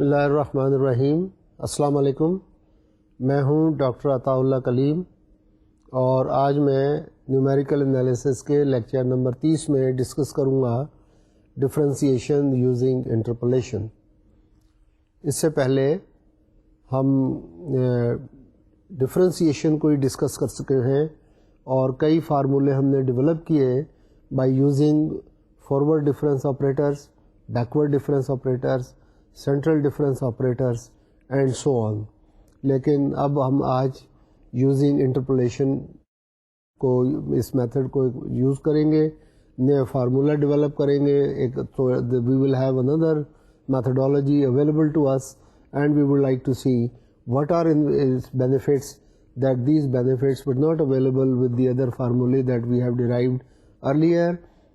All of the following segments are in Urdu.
بسم اللہ الرحمن الرحیم. السلام علیکم. میں ہوں ڈاکٹر عطاء اللہ کلیم اور آج میں نیومیریکل انالیسس کے لیکچر نمبر 30 میں ڈسکس کروں گا ڈفرینسیشن یوزنگ انٹرپولیشن. اس سے پہلے ہم ڈفرینسیشن کو ہی ڈسکس کر چکے ہیں اور کئی فارمولے ہم نے ڈیولپ کیے by using forward difference operators, backward difference operators, central difference operators and so on. لیکن اب ہم آج یوزنگ انٹرپولیشن کو, اس میتھڈ کو یوز کریں گے, نئے فارمولا ڈیولپ کریں گے. ایک تو we will have under methodology available to us and we would like to see what are its benefits, that these benefits were not available with the other formulae that we have derived earlier,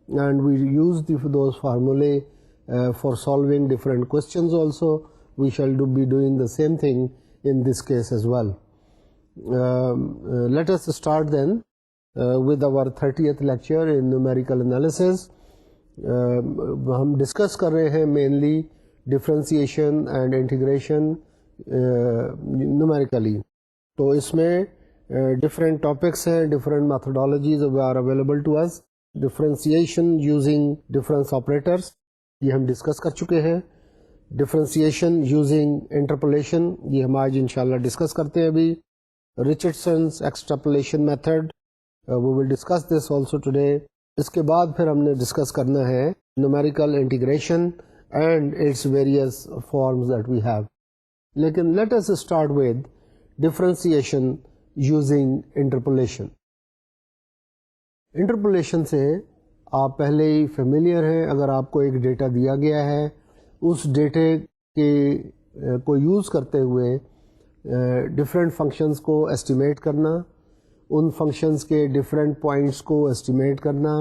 and we used those formulae for solving different questions also. We shall be doing the same thing in this case as well. Let us start then with our 30th lecture in numerical analysis. ہم ڈسکس کر رہے ہیں mainly differentiation and integration numerically. تو اس میں ڈفرینٹ ٹاپکس ہیں, different methodologies are available to us. Differentiation using difference operators یہ ہم ڈسکس کر چکے ہیں. ڈفرینسیشن یوزنگ انٹرپولیشن یہ ہم آج انشاءاللہ ڈسکس کرتے ہیں. ابھی Richardson's extrapolation method, we will discuss this also today. اس کے بعد پھر ہم نے ڈسکس کرنا ہے numerical integration and its various forms that we have. لیکن let us start with differentiation using interpolation. Interpolation سے آپ پہلے ہی فیملیئر ہیں. اگر آپ کو ایک ڈیٹا دیا گیا ہے, اس ڈیٹے کے کو یوز کرتے ہوئے ڈفرینٹ فنکشنز کو ایسٹیمیٹ کرنا, ان فنکشنز کے ڈفرینٹ پوائنٹس کو ایسٹیمیٹ کرنا,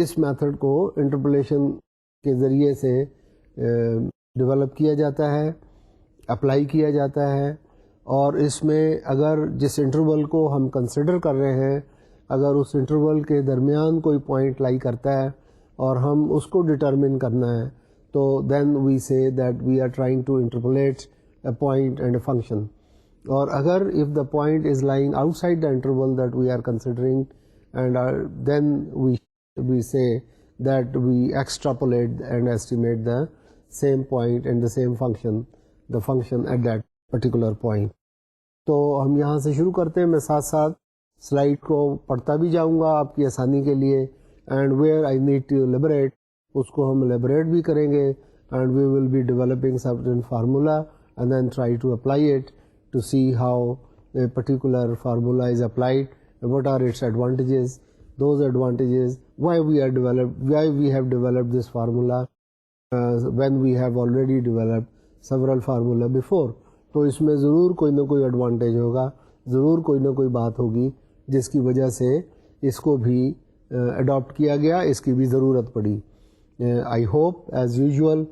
اس میتھڈ کو انٹرپولیشن کے ذریعے سے ڈیولپ کیا جاتا ہے, اپلائی کیا جاتا ہے. اور اس میں اگر جس انٹرول کو ہم کنسیڈر کر رہے ہیں, اگر اس انٹرول کے درمیان کوئی پوائنٹ لائی کرتا ہے اور ہم اس کو ڈٹرمن کرنا ہے, تو then we say that we are trying to interpolate a point and a function. اور اگر if the point is lying outside the interval that we are considering, and then we say that we extrapolate and estimate the same point and the same function, the function at that particular point. تو ہم یہاں سے شروع کرتے ہیں. میں ساتھ ساتھ سلائڈ کو پڑھتا بھی جاؤں گا آپ کی آسانی کے لیے, and where I need to liberate اس کو ہم لیبریٹ بھی کریں گے, and we will be developing certain formula and then try to apply it to see how a particular formula is applied and what are its advantages, those advantages, why we have developed this formula when we have already developed several formula before. تو اس میں ضرور کوئی نہ کوئی ایڈوانٹیج ہوگا, ضرور کوئی نہ کوئی بات ہوگی جس کی وجہ سے اس کو بھی اڈاپٹ کیا گیا, اس کی بھی ضرورت پڑی. آئی ہوپ ایز یوزول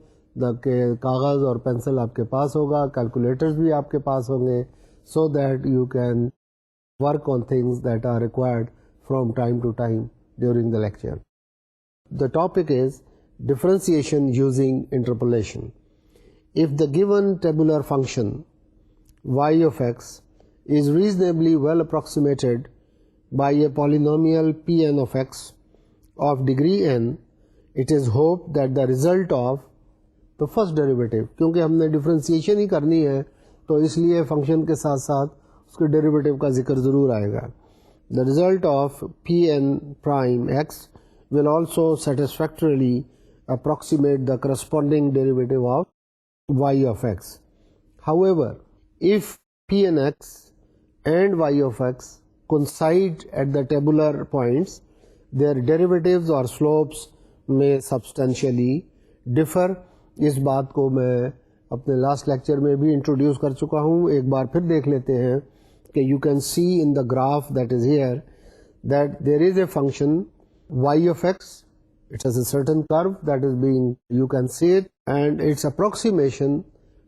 کہ کاغذ اور پینسل آپ کے پاس ہوگا, کیلکولیٹرز بھی آپ کے پاس ہوں گے, so that you can work on things that are required from time to time during the lecture. The topic is differentiation using interpolation. If the given tabular function y of x is reasonably well approximated by a polynomial Pn of x of degree n, it is hoped that the result of the first derivative, کیونکہ ہم نے ڈفرینسیشن ہی کرنی ہے تو اس لیے فنکشن کے ساتھ ساتھ اس کے ڈیریویٹو کا ذکر ضرور آئے گا. The result of Pn prime x will also satisfactorily approximate the corresponding derivative of y of x. However, if p and x and y of x coincide at the tabular points, their derivatives or slopes may substantially differ. اس بات کو میں اپنے لاسٹ لیکچر میں بھی انٹروڈیوس کر چکا ہوں, ایک بار پھر دیکھ لیتے ہیں کہ you can see in the graph that is here that there is a function y of x. It has a certain curve that is being, you can see it, and its approximation,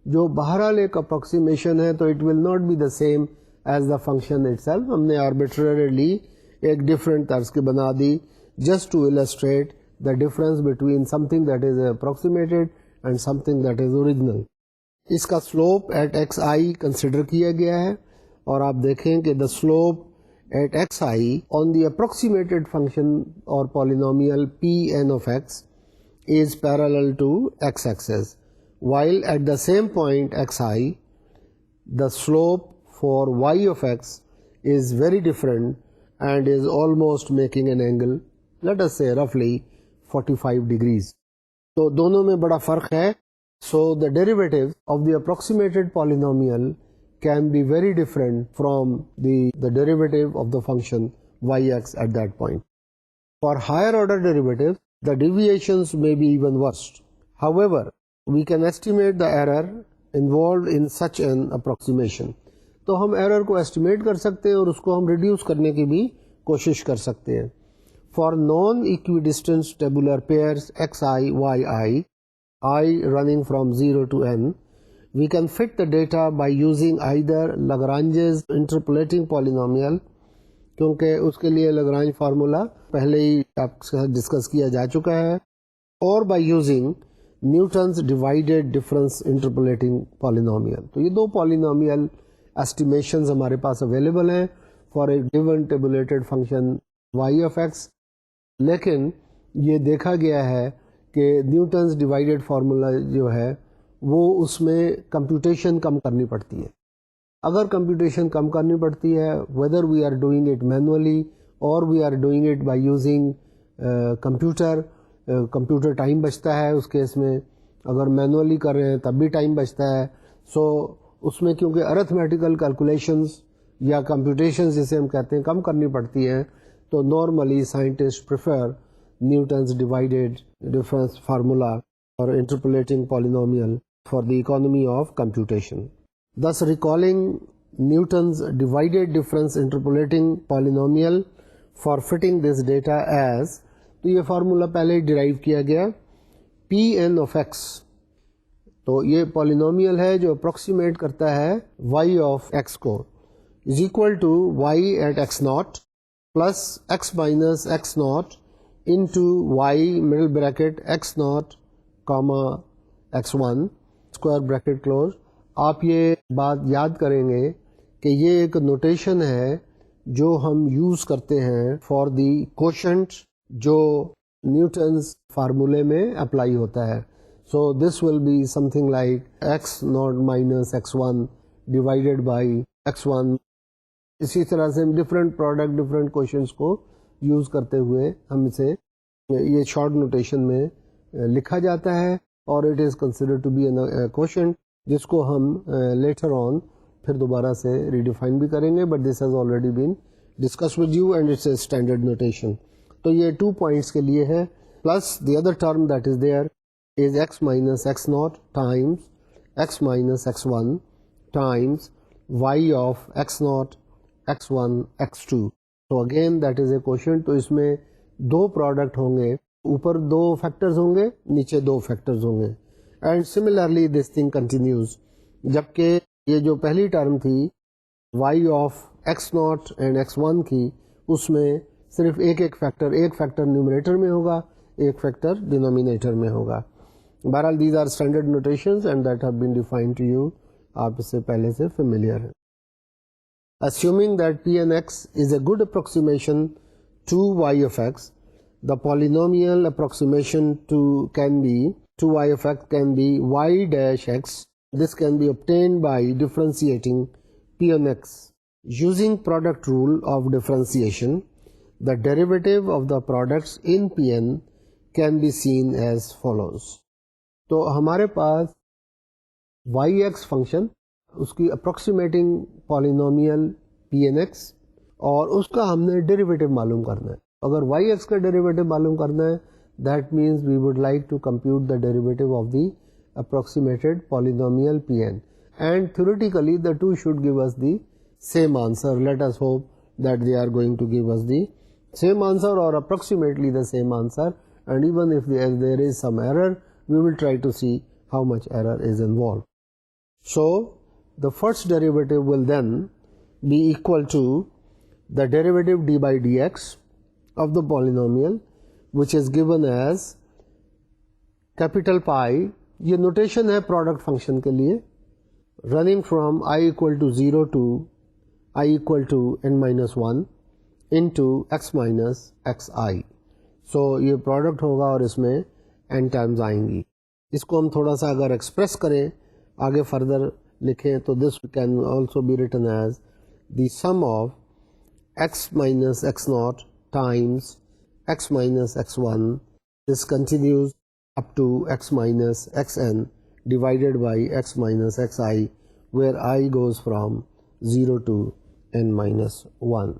جو بہرحال ایک approximation ہے تو it will not be the same as the function itself. ہم نے arbitrarily ایک different طرز کی بنا دی just to illustrate the difference between something that is approximated and something that is original. اس کا slope at x i consider کیا گیا ہے اور آپ دیکھیں کہ the slope at x i on the approximated function اور polynomial p n of x is parallel to x axis while at the same point xi the slope for y of x is very different and is almost making an angle, let us say roughly 45 degrees. تو دونوں میں بڑا فرق ہے. So the derivative of the approximated polynomial can be very different from the derivative of the function yx at that point. For higher order derivatives, the deviations may be even worse. However, we can estimate the error involved in such an approximation. تو ہم ایرر کو اسٹیمیٹ کر سکتے ہیں اور اس کو ہم ریڈیوس کرنے کی بھی کوشش کر سکتے ہیں. For non-equidistant tabular pairs xi, yi, I running from 0 to n, we can fit the data by using either Lagrange's interpolating polynomial, کیونکہ اس کے لیے Lagrange فارمولا پہلے ہی آپ کے ساتھ ڈسکس کیا جا چکا ہے, اور by using Newton's divided difference interpolating polynomial. تو یہ دو polynomial estimations ہمارے پاس اویلیبل ہیں for a given tabulated function y of x. لیکن یہ دیکھا گیا ہے کہ نیوٹنز ڈیوائڈیڈ فارمولا جو ہے وہ اس میں کمپیوٹیشن کم کرنی پڑتی ہے. اگر کمپیوٹیشن کم کرنی پڑتی ہے, whether we are doing it manually or we are doing it by using computer time بچتا ہے اس کیس میں. اگر مینولی کر رہے ہیں تب بھی ٹائم بچتا ہے. سو اس میں کیونکہ ارتھمیٹیکل کیلکولیشنز یا کمپیوٹیشنز جسے ہم کہتے ہیں کم کرنی پڑتی ہیں, تو normally scientist prefer Newton's divided difference formula اور interpolating polynomial for the economy of computation. Thus recalling Newton's divided difference interpolating polynomial for fitting this data as, تو یہ فارمولا پہلے ڈیرائیو کیا گیا پی این آف ایکس. تو یہ پالینومیل ہے جو اپروکسیمیٹ کرتا ہے وائی آف ایکس کو, is equal to y at x not plus x minus x not into y middle bracket x not comma x one square bracket close. آپ یہ بات یاد کریں گے کہ یہ ایک نوٹیشن ہے جو ہم یوز کرتے ہیں فار دی کوشنٹ جو نیوٹنز فارمولے میں اپلائی ہوتا ہے. So this will be something like x not minus x one divided by x one. اسی طرح سے ڈفرینٹ پروڈکٹ ڈفرینٹ کوشچنس کو یوز کرتے ہوئے ہم اسے یہ شارٹ نوٹیشن میں لکھا جاتا ہے, اور it is considered to be a quotient جس کو ہم لیٹر آن پھر دوبارہ سے ریڈیفائن بھی کریں گے, but this has already been discuss with you and it's a standard notation. تو یہ 2 پوائنٹس کے لیے ہے, plus the other term that is there is x minus x not times x minus x one times y of x not x one x two. تو again that is a quotient. تو اس میں 2 پروڈکٹ ہوں گے, اوپر 2 فیکٹرز ہوں گے, نیچے 2 فیکٹرز ہوں گے, and similarly this thing continues. جبکہ یہ جو پہلی ٹرم تھی y of x not and x one کی, اس میں صرف ایک فیکٹر نیومریٹر میں ہوگا, ایک فیکٹر ڈینومینیٹر میں ہوگا. بہرحال these are standard notations and that have been defined to you, آپ اس سے پہلے سے فیملیئر ہیں. Assuming that Pnx is a good approximation to y of x, the polynomial approximation to y of x can be y dash x. This can be obtained by differentiating P on x. Using product rule of differentiation, the derivative of the products in Pn can be seen as follows. تو ہمارے پاس yx فنکشن, اس کی approximating polynomial p N x, اور اس کا ہم نے ڈیریویٹو معلوم کرنا ہے. اگر وائی ایکس کا ڈیریویٹو معلوم کرنا ہے, that means we would like to compute the derivative of the approximated polynomial p n, and theoretically the two should give us the same answer. Let us hope that they are going to give us the same answer or approximately the same answer, and even if there is some error, we will try to see how much error is involved. So the first derivative will then be equal to the derivative d by dx of the polynomial, which is given as capital pi یہ نوٹیشن ہے پروڈکٹ فنکشن کے لیے، running from i equal to 0 to i equal to n-1 into x minus xi. سو یہ پروڈکٹ ہوگا اور اس میں n ٹائمز آئیں گی. اس کو ہم تھوڑا سا اگر ایکسپریس کریں، آگے فردر لکھیں تو this can also be written as the sum of x minus x0 times x minus x1. This continues up to x minus xn divided by x minus xi, where I goes from 0 to n minus 1.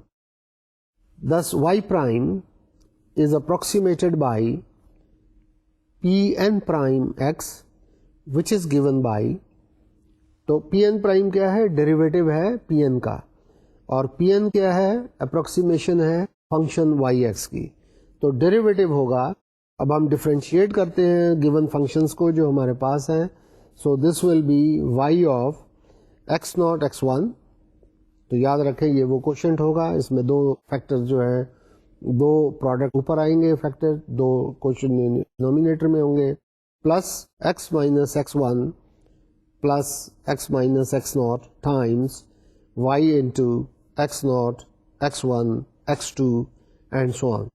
Thus y prime is approximated by Pn prime x, which is given by, تو Pn prime کیا ہے؟ ڈیریویٹو ہے Pn کا، اور Pn کیا ہے؟ اپروکسیمیشن ہے فنکشن yx کی. تو ڈیریویٹو ہوگا، اب ہم ڈفرینشیٹ کرتے ہیں گیون فنکشنز کو جو ہمارے پاس ہیں. So this will be y of x0 x1. تو یاد رکھیں یہ وہ کوشنٹ ہوگا، اس میں دو فیکٹر جو ہے، دو پروڈکٹ اوپر آئیں گے فیکٹر، دو کوشن ڈینومینیٹر میں ہوں گے، plus x minus x1 plus x minus x0 times y into x0 x1 x2 and so on.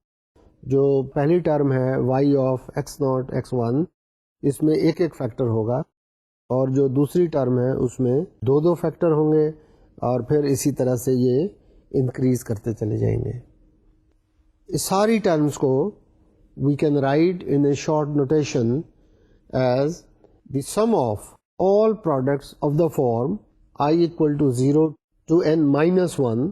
جو پہلی ٹرم ہے y آف x0 x1، اس میں ایک ایک فیکٹر ہوگا، اور جو دوسری ٹرم ہے اس میں دو دو فیکٹر ہوں گے، اور پھر اسی طرح سے یہ انکریز کرتے چلے جائیں گے. اس ساری ٹرمز کو we can write in a short notation as the sum of all products of the form I equal to 0 to n minus 1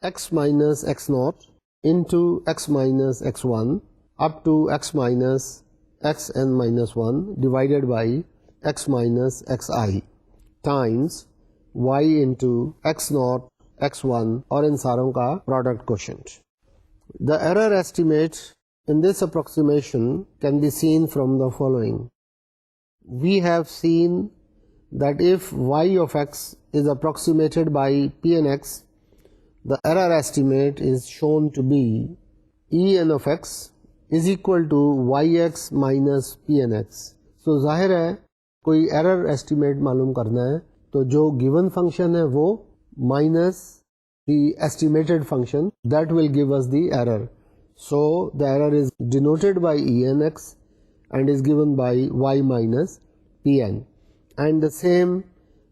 x minus x0 into x minus x1 up to x minus xn minus 1 divided by x minus xi times y into x0 x1 اور ان ساروں کا product quotient. The error estimate in this approximation can be seen from the following. We have seen that if y of x is approximated by Pnx, the error estimate is shown to be En of x is equal to yx minus Pnx. So ظاہر ہے کوئی ایرر ایسٹیمیٹ معلوم کرنا ہے تو جو گیون فنکشن ہے وہ minus the estimated function, that will give us the error. So the error is denoted by Enx and is given by y minus Pn. And the same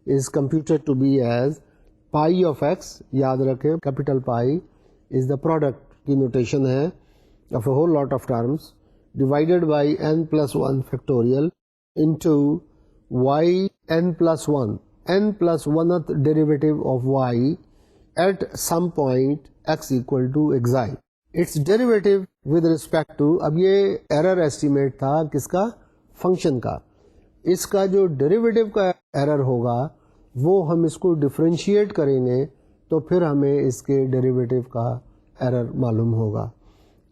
is computed to be as pi of x. یاد رکھیں capital pi is the product کی notation ہے of a whole lot of terms divided by n plus 1 factorial into y n plus 1, n plus 1th derivative of y at some point x equal to xi. Its derivative with respect to، اب یہ error estimate تھا کس کا؟ فنکشن کا. اس کا جو ڈیریویٹو کا ایرر ہوگا وہ ہم اس کو ڈفرینشیٹ کریں گے تو پھر ہمیں اس کے ڈیریویٹو کا ایرر معلوم ہوگا.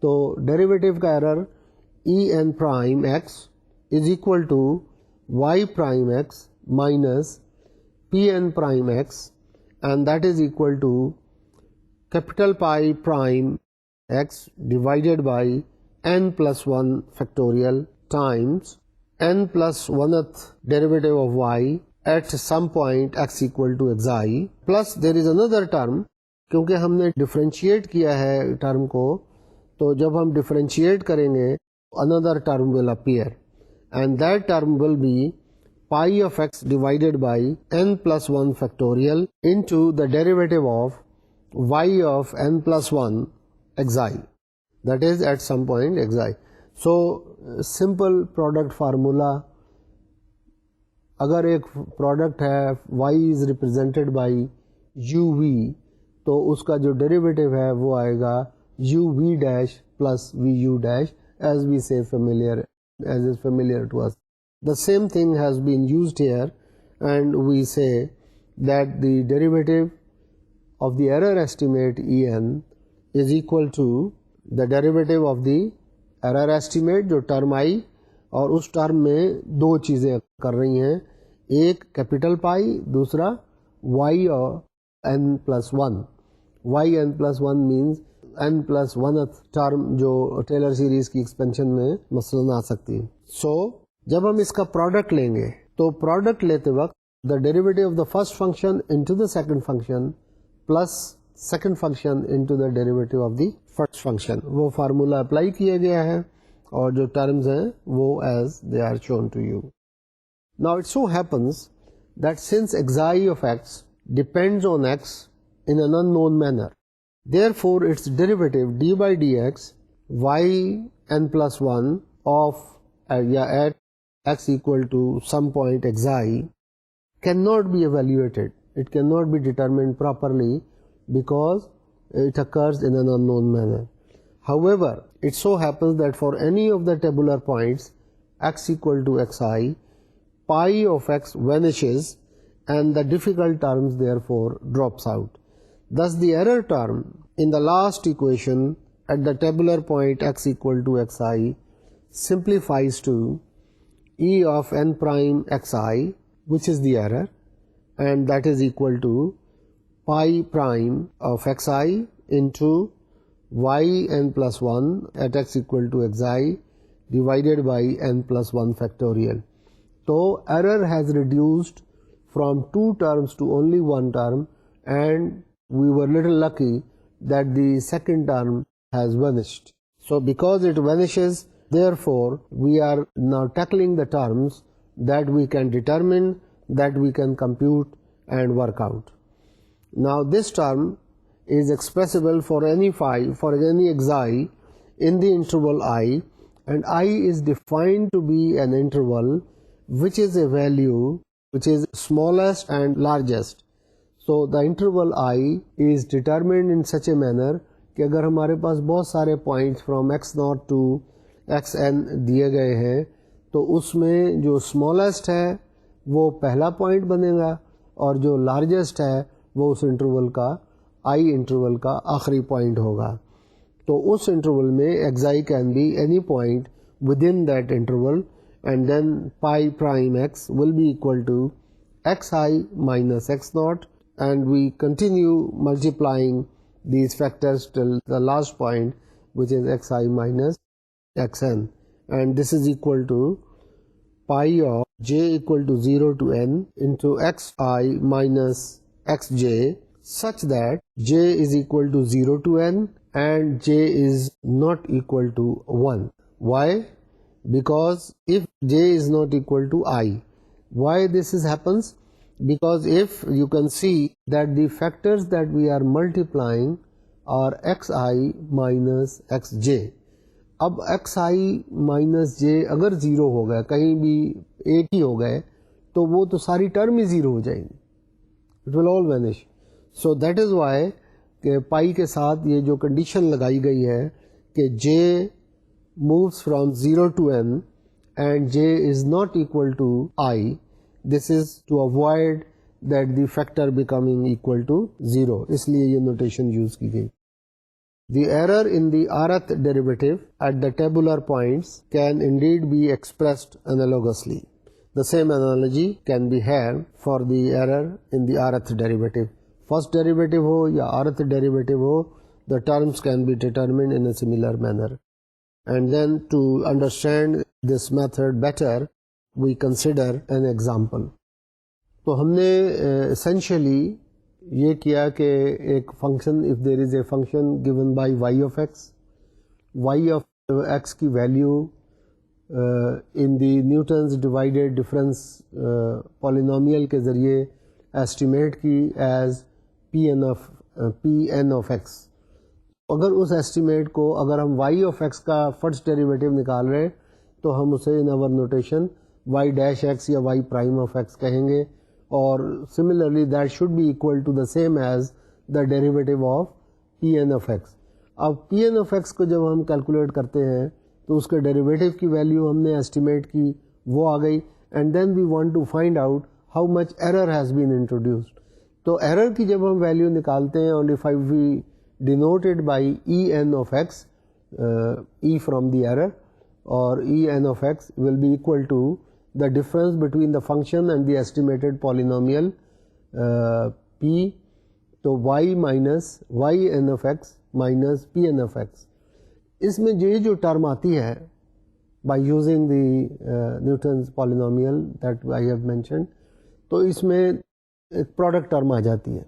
تو ڈیریویٹو کا error en prime x is equal to y prime x minus p n prime x, and that is equal to capital pi prime x divided by n plus 1 factorial times n plus 1th derivative of y at some point x equal to xi, plus there is another term. کیونکہ ہم نے ڈفرینشیٹ کیا ہے ٹرم کو، تو جب ہم ڈفرینشیٹ کریں گے another term will appear, and that term will be pi of x divided by n plus 1 factorial into the derivative of y of n plus 1 xi, that is at some point xi. So simple product formula، اگر ایک پروڈکٹ ہے y is represented by uv، تو اس کا جو ڈیریویٹو ہے وہ آئے گا uv dash plus vu dash, as we say familiar, as is familiar to us. The same thing has been used here, and we say that the derivative of the error estimate En is equal to the derivative of the error estimate جو ٹرم آئی، اور اس ٹرم میں دو چیزیں کر رہی ہیں، ایک کیپیٹل پائی، دوسرا وائی اور n plus 1. Y n plus 1 minus n plus 1th term جو ٹیلر سیریز کی ایکسپینشن میں مثلاً آ سکتی ہے. سو جب ہم اس کا پروڈکٹ لیں گے تو پروڈکٹ لیتے وقت the derivative of the first function into the second function plus second function into the derivative of the first function, وہ فارمولا اپلائی کیا گیا ہے اور جو ٹرمز ہیں وہ as they are shown to you. Now it so happens that since xi of x depends on x in an unknown manner, therefore its derivative d by dx y n plus 1 of at x equal to some point xi cannot be evaluated. It cannot be determined properly because it occurs in an unknown manner. However, it so happens that for any of the tabular points x equal to xi, pi of x vanishes and the difficult terms therefore drops out. Thus the error term in the last equation at the tabular point x equal to xi simplifies to e of n prime xi, which is the error, and that is equal to pi prime of xi into y n plus 1 at x equal to xi divided by n plus 1 factorial. So error has reduced from two terms to only one term, and we were little lucky that the second term has vanished. So because it vanishes, therefore we are now tackling the terms that we can determine, that we can compute and work out. Now this term is expressible for any phi, for any xi in the interval I, and I is defined to be an interval which is a value which is smallest and largest. So the interval I is determined in such a manner کہ اگر ہمارے پاس بہت سارے points from x not to x n دیے گئے ہیں تو اس میں جو اسمالسٹ ہے وہ پہلا پوائنٹ بنے گا اور جو لارجسٹ ہے وہ اس انٹرول کا آئی انٹرول کا آخری پوائنٹ ہوگا. تو اس انٹرول میں x can be any point within that interval and then pi prime x will be equal to xi minus x naught, and we continue multiplying these factors till the last point, which is xi minus xn, and this is equal to pi of j equal to 0 to n into xi minus xj, such that j is equal to 0 to n and j is not equal to 1. Why? Because if j is not equal to I. Why this happens? Because if you can see that the factors that we are multiplying are xi minus xj. اب xi minus j اگر زیرو ہو گئے، کہیں بھی ایک ہی ہو گئے تو وہ تو ساری ٹرم ہی زیرو ہو جائیں گی. It will all vanish. So that is why کہ پائی کے ساتھ یہ جو کنڈیشن لگائی گئی ہے کہ j moves from 0 to n and j is not equal to I. This is to avoid that the factor becoming equal to 0. اس لیے یہ notation use کی گئی. The error in the rth derivative at the tabular points can indeed be expressed analogously. The same analogy can be had for the error in the rth derivative. First derivative ہو یا rth derivative who, the terms can be determined in a similar manner. And then to understand this method better, we consider an example. تو ہم نے essentially یہ کیا کہ ایک function, if there is a function given by y of x کی value in the Newton's divided difference polynomial کے ذریعے estimate کی as Pn of x. اگر اس ایسٹیمیٹ کو اگر ہم y آف x کا فرسٹ ڈیریویٹو نکال رہے تو ہم اسے another notation y dash x یا y پرائم آف x کہیں گے، اور similarly that should be equal to the same as the derivative of p n of x. اب پی این آف ایکس کو جب ہم کیلکولیٹ کرتے ہیں تو اس کے ڈیریویٹو کی ویلیو ہم نے ایسٹیمیٹ کی، وہ آ گئی، and then we want to find out how much error has been introduced. تو ایرر کی جب ہم ویلیو نکالتے ہیں اور if we denoted by en of x, e from the error, or en of x will be equal to the difference between the function and the estimated polynomial p. تو y minus yn of x minus pn of x. اس میں جو ٹرم آتی ہے by using the Newton's polynomial that I have mentioned. تو اس میں ایک پروڈکٹ ٹرم آ جاتی ہے,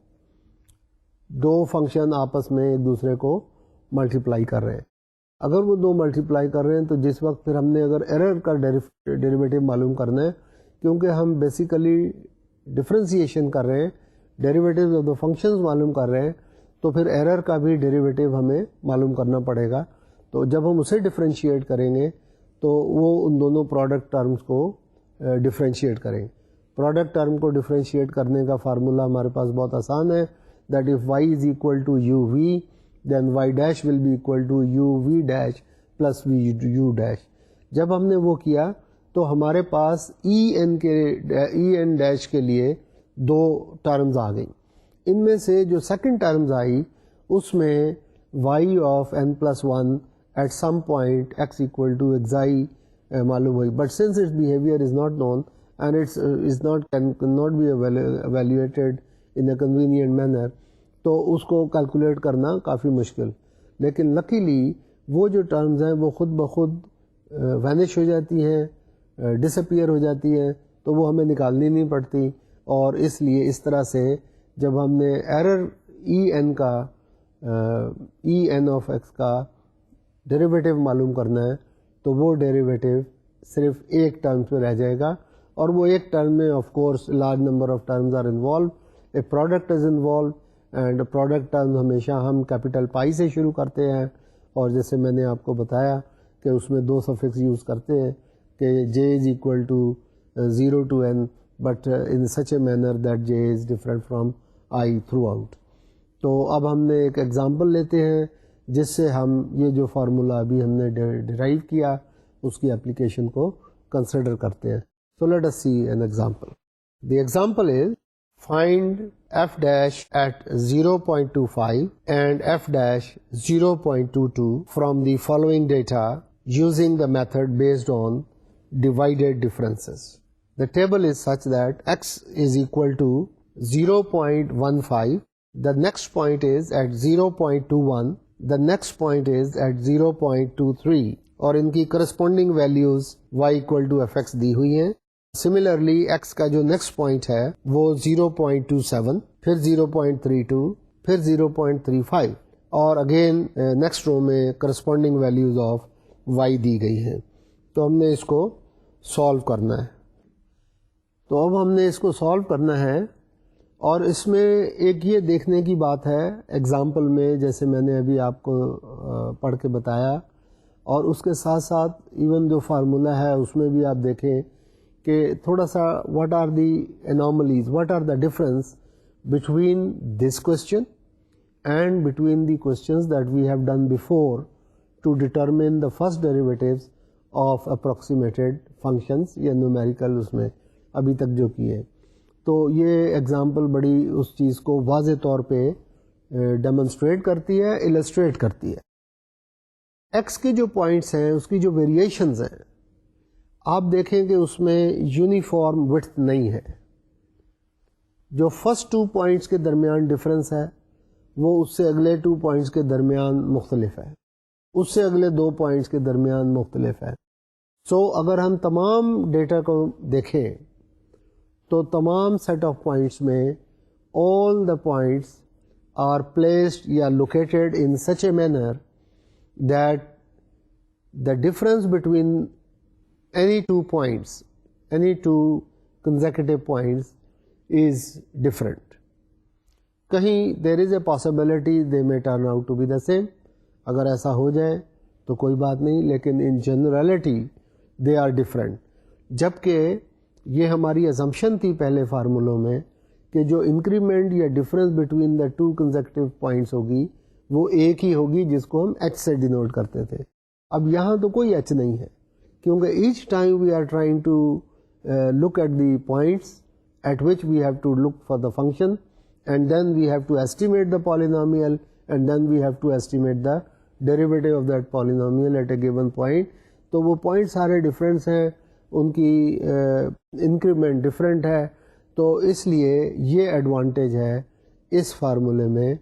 دو فنکشن آپس میں ایک دوسرے کو ملٹیپلائی کر رہے ہیں. اگر وہ دو ملٹیپلائی کر رہے ہیں تو جس وقت پھر ہم نے اگر ایرر کا ڈیریویٹو معلوم کرنا ہے, کیونکہ ہم بیسیکلی ڈفرینسیشن کر رہے ہیں, ڈیریویٹیو آف دا فنکشنز معلوم کر رہے ہیں, تو پھر ایرر کا بھی ڈیریویٹو ہمیں معلوم کرنا پڑے گا. تو جب ہم اسے ڈفرینشیٹ کریں گے تو وہ ان دونوں پروڈکٹ ٹرمز کو ڈفرینشیٹ کریں. پروڈکٹ ٹرم کو ڈفرینشیٹ کرنے کا فارمولا ہمارے پاس بہت آسان ہے, that if y is equal to u v then y dash will be equal to u v dash plus v u dash. جب ہم نے وہ کیا تو ہمارے پاس ای این ڈیش کے لیے دو ٹرمز آ گئیں. ان میں سے جو سیکنڈ ٹرمز آئی اس میں y of n plus one at some point x equal to xi معلوم ہوئی, but since its behaviour is not known and its is not be evaluated in a convenient manner, تو اس کو کیلکولیٹ کرنا کافی مشکل. لیکن لکیلی وہ جو ٹرمز ہیں وہ خود بخود وینش ہو جاتی ہیں, ڈس اپیئر ہو جاتی ہیں, تو وہ ہمیں نکالنی نہیں پڑتی. اور اس لیے اس طرح سے جب ہم نے error e n of x کا ڈیریویٹو معلوم کرنا ہے تو وہ ڈیریویٹو صرف ایک ٹرم پہ رہ جائے گا, اور وہ ایک ٹرم میں of course large number of terms are involve, a product is involve, and product term ہمیشہ ہم کیپیٹل پائی سے شروع کرتے ہیں, اور جیسے میں نے آپ کو بتایا کہ اس میں دو سفکس یوز کرتے ہیں کہ j is equal to 0 to n but in such a manner that j is different from i throughout. تو اب ہم نے ایک ایگزامپل لیتے ہیں جس سے ہم یہ جو فارمولا ابھی ہم نے ڈرائیو کیا اس کی اپلیکیشن کو کنسیڈر کرتے ہیں. So let us see an example. The example is find f dash at 0.25 and f dash 0.22 from the following data using the method based on divided differences. The table is such that x is equal to 0.15, the next point is at 0.21, the next point is at 0.23, اور ان کی corresponding values y equal to fx دی ہوئی ہیں. سملرلی ایکس کا جو نیکسٹ پوائنٹ ہے وہ 0.27, پھر 0.32, پھر 0.35, اور اگین نیکسٹ رو میں کرسپونڈنگ ویلیوز آف وائی دی گئی ہیں. تو ہم نے اس کو سالو کرنا ہے. تو اب ہم نے اس کو سالو کرنا ہے, اور اس میں ایک یہ دیکھنے کی بات ہے ایگزامپل میں, جیسے میں نے ابھی آپ کو پڑھ کے بتایا, اور اس کے ساتھ ساتھ ایون جو فارمولا ہے اس میں بھی آپ دیکھیں کہ تھوڑا سا what are the anomalies, what are the difference between this question and between the questions that we have done before to determine the first derivatives of approximated functions یا نیومیریکل اس میں ابھی تک جو کیے. تو یہ ایگزامپل بڑی اس چیز کو واضح طور پہ ڈیمونسٹریٹ کرتی ہے, السٹریٹ کرتی ہے. ایکس کے جو پوائنٹس ہیں اس کی جو ویریشنز ہیں آپ دیکھیں کہ اس میں یونیفارم وڈتھ نہیں ہے. جو فرسٹ 2 پوائنٹس کے درمیان ڈفرینس ہے وہ اس سے اگلے 2 پوائنٹس کے درمیان مختلف ہے, اس سے اگلے 2 پوائنٹس کے درمیان مختلف ہے. سو اگر ہم تمام ڈیٹا کو دیکھیں تو تمام سیٹ آف پوائنٹس میں all the points are placed یا located in such a manner that the difference between any 2 points, any 2 consecutive points is different. کہیں there is a possibility they may turn out to be the same. اگر ایسا ہو جائے تو کوئی بات نہیں, لیکن in generality they are different. جبکہ یہ ہماری assumption تھی پہلے فارمولوں میں کہ جو انکریمنٹ یا difference between the 2 consecutive points ہوگی وہ ایک ہی ہوگی جس کو ہم ایچ سے ڈینوٹ کرتے تھے. اب یہاں تو کوئی ایچ نہیں ہے, کیونکہ each time we are trying to look at the points at which we have to look for the function, and then we have to estimate the polynomial, and then we have to estimate the derivative of that polynomial at a given point. تو وہ پوائنٹ سارے ڈفرینس ہیں, ان کی انکریمنٹ ڈفرینٹ ہے. تو اس لیے یہ ایڈوانٹیج ہے اس فارمولے میں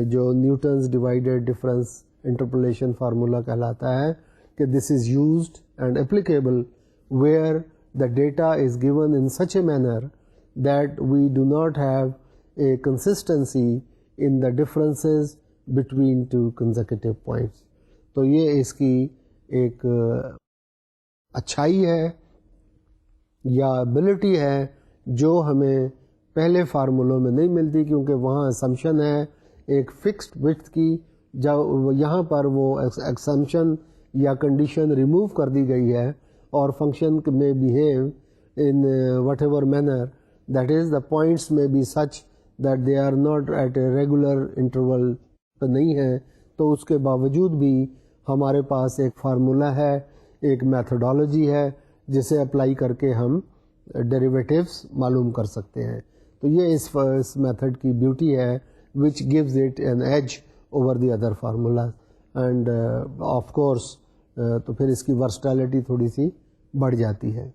جو Newton's divided difference interpolation formula کہلاتا ہے, کہ this is used and applicable where the data is given in such a manner that we do not have a consistency in the differences between two consecutive points. تو یہ اس کی ایک اچھائی ہے یا ابلٹی ہے جو ہمیں پہلے فارمولوں میں نہیں ملتی، کیونکہ وہاں اسمپشن ہے ایک فکسڈ وڈتھ کی، جب یہاں پر وہ ایکسمپشن یا کنڈیشن ریموو کر دی گئی ہے اور فنکشن میں behave in whatever manner that is the points میں be such that they are not at a regular interval پہ نہیں ہے، تو اس کے باوجود بھی ہمارے پاس ایک فارمولا ہے، ایک میتھڈالوجی ہے جسے اپلائی کر کے ہم ڈیریویٹیوز معلوم کر سکتے ہیں. تو یہ اس میتھڈ کی بیوٹی ہے which gives it an edge over the other formulas and of course تو پھر اس کی ورسٹیلٹی تھوڑی سی بڑھ جاتی ہے.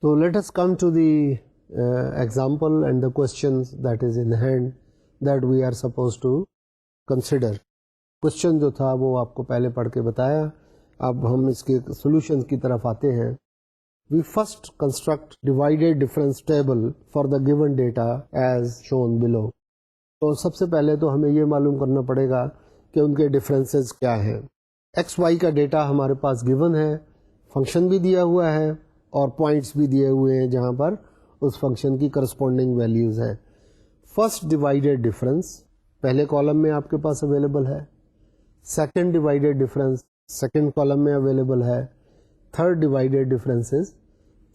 تو let us come to the example and the questions that is in hand that we are supposed to consider. Question جو تھا وہ آپ کو پہلے پڑھ کے بتایا، اب ہم اس کے سولوشن کی طرف آتے ہیں. We first construct divided difference table for the given data as shown below. تو سب سے پہلے تو ہمیں یہ معلوم کرنا پڑے گا کہ ان کے ڈفرینسز کیا ہیں. ایکس وائی کا ڈیٹا ہمارے پاس گیون ہے، فنکشن بھی دیا ہوا ہے اور پوائنٹس بھی دیے ہوئے ہیں جہاں پر اس فنکشن کی کرسپونڈنگ ویلیوز ہے. فرسٹ ڈیوائڈیڈ ڈفرینس پہلے کالم میں آپ کے پاس اویلیبل ہے، second divided difference second column میں اویلیبل ہے، third divided differences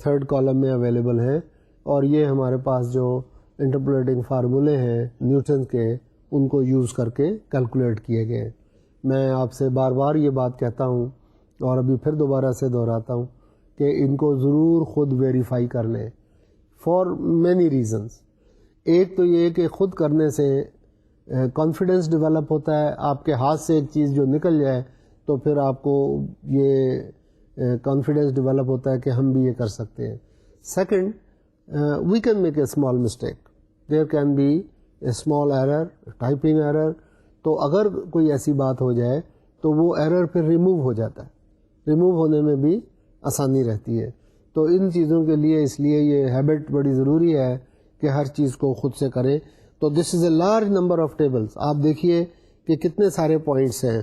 third column میں اویلیبل ہیں، اور یہ ہمارے پاس جو انٹرپولیٹنگ فارمولے ہیں نیوٹن کے ان کو یوز کر کے کیلکولیٹ کیے گئے. میں آپ سے بار بار یہ بات کہتا ہوں اور ابھی پھر دوبارہ سے دہراتا ہوں کہ ان کو ضرور خود ویریفائی کر لیں فار مینی ریزنس. ایک تو یہ کہ خود کرنے سے کانفیڈنس ڈیولپ ہوتا ہے، آپ کے ہاتھ سے ایک چیز جو نکل جائے تو پھر آپ کو یہ کانفیڈنس ڈیولپ ہوتا ہے کہ ہم بھی یہ کر سکتے ہیں. Second, we can make a small mistake, there can be a small error, typing error. تو اگر کوئی ایسی بات ہو جائے تو وہ ایرر پھر ریموو ہو جاتا ہے، ریموو ہونے میں بھی آسانی رہتی ہے. تو ان چیزوں کے لیے اس لیے یہ ہیبٹ بڑی ضروری ہے کہ ہر چیز کو خود سے کریں. تو this is a large number of tables. آپ دیکھیے کہ کتنے سارے پوائنٹس ہیں،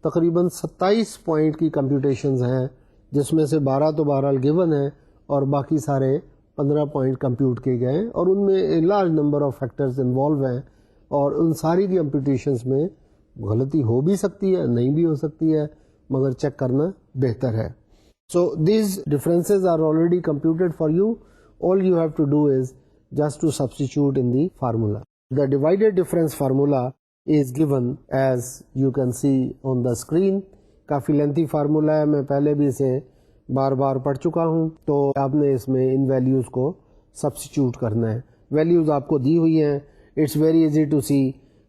تقریباً 27 پوائنٹ کی کمپیوٹیشنز ہیں، جس میں سے 12 تو بہرحال گیون ہیں اور باقی سارے 15 پوائنٹ کمپیوٹ کیے گئے ہیں، اور ان میں ایک large number of factors involve ہیں، اور ان ساری کی کمپیوٹیشنز میں غلطی ہو بھی سکتی ہے، نہیں بھی ہو سکتی ہے، مگر چیک کرنا بہتر ہے. So these differences are already computed for you. All you have to do is just to substitute in the formula. The divided difference formula is given as you can see on the screen. Coffee lengthy formula ہے، میں پہلے بھی اسے بار بار پڑھ چکا ہوں. تو آپ نے اس میں ان ویلیوز کو سبسٹیچیوٹ کرنا ہے. ویلیوز آپ کو دی ہوئی ہیں. اٹس ویری ایزی ٹو سی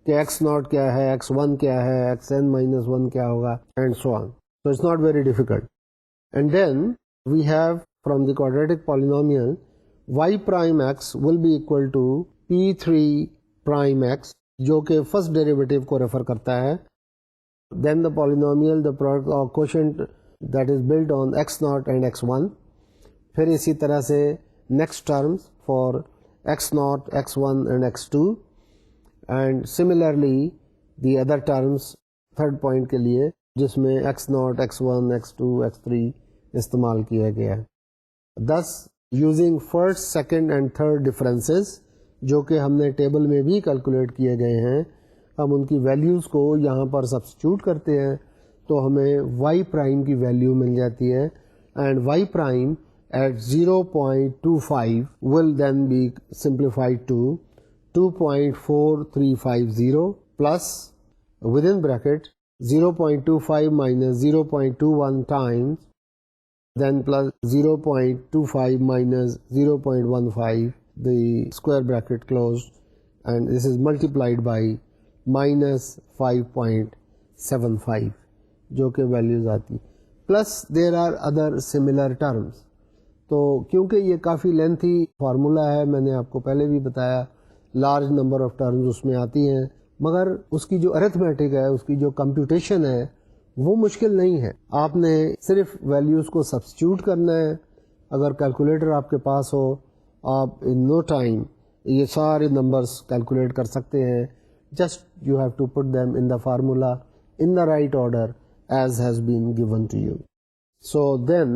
کہ ایکس ناٹ کیا ہے، ایکس ون کیا ہے، ایکس این مائنس ون کیا ہوگا، and so on. So it's not very difficult. And then we have from the quadratic polynomial y prime x will be equal to p3 prime x جو کہ فرسٹ ڈیریویٹیو کو ریفر کرتا ہے. Then the polynomial, the product or quotient that is built on x0 and x1. پھر اسی طرح سے next terms for x0, x1 and x2, and similarly the other terms third point کے لیے جس میں x0, x1, x2, x3 استعمال کیا گیا ہے. Thus using first, second and third differences جو کہ ہم نے ٹیبل میں بھی کیلکولیٹ کیے گئے ہیں، ہم ان کی ویلیوز کو یہاں پر سبسٹیچیوٹ کرتے ہیں تو ہمیں y پرائم کی ویلیو مل جاتی ہے. And y prime at 0.25 will then be simplified to 2.4350 plus within bracket 0.25 minus 0.21 times then plus 0.25 minus 0.15, the square bracket closed, and this is multiplied by minus 5.75 جو کہ ویلیوز آتی. plus there are other similar terms. تو کیونکہ یہ کافی لینتھی فارمولا ہے، میں نے آپ کو پہلے بھی بتایا، لارج نمبر آف ٹرمز اس میں آتی ہیں، مگر اس کی جو ارتھمیٹک ہے، اس کی جو کمپیوٹیشن ہے وہ مشکل نہیں ہے. آپ نے صرف ویلیوز کو سبسٹیوٹ کرنا ہے. اگر کیلکولیٹر آپ کے پاس ہو آپ ان نو ٹائم یہ سارے نمبرز کیلکولیٹ کر سکتے ہیں. Just you have to put them in the formula in the right order as has been given to you. So then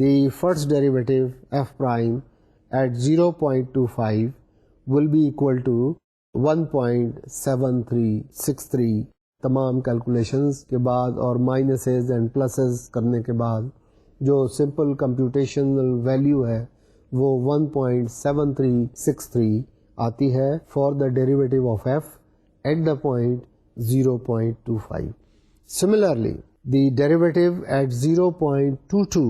the first derivative f prime at 0.25 will be equal to 1.7363. تمام calculations کے بعد اور minuses and pluses کرنے کے بعد جو simple computational value ہے وہ 1.7363 آتی ہے for the derivative of f at the point 0.25. Similarly, the derivative at 0.22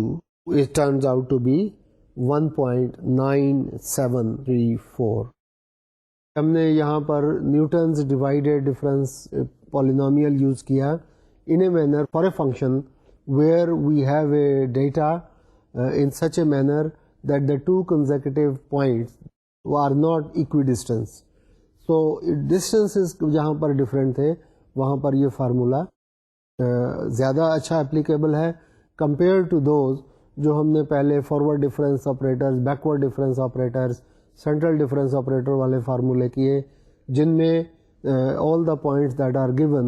it turns out to be 1.9734. ہم نے یہاں پر Newton's divided difference polynomial use کیا in a manner for a function where we have a data in such a manner that the two consecutive points are not equidistant. تو ڈسٹینسز جہاں پر ڈفرینٹ تھے وہاں پر یہ فارمولا زیادہ اچھا اپلیکیبل ہے کمپیئر ٹو دوز جو ہم نے پہلے forward difference operators, backward difference operators, central difference operator والے فارمولے کیے جن میں all the points that are given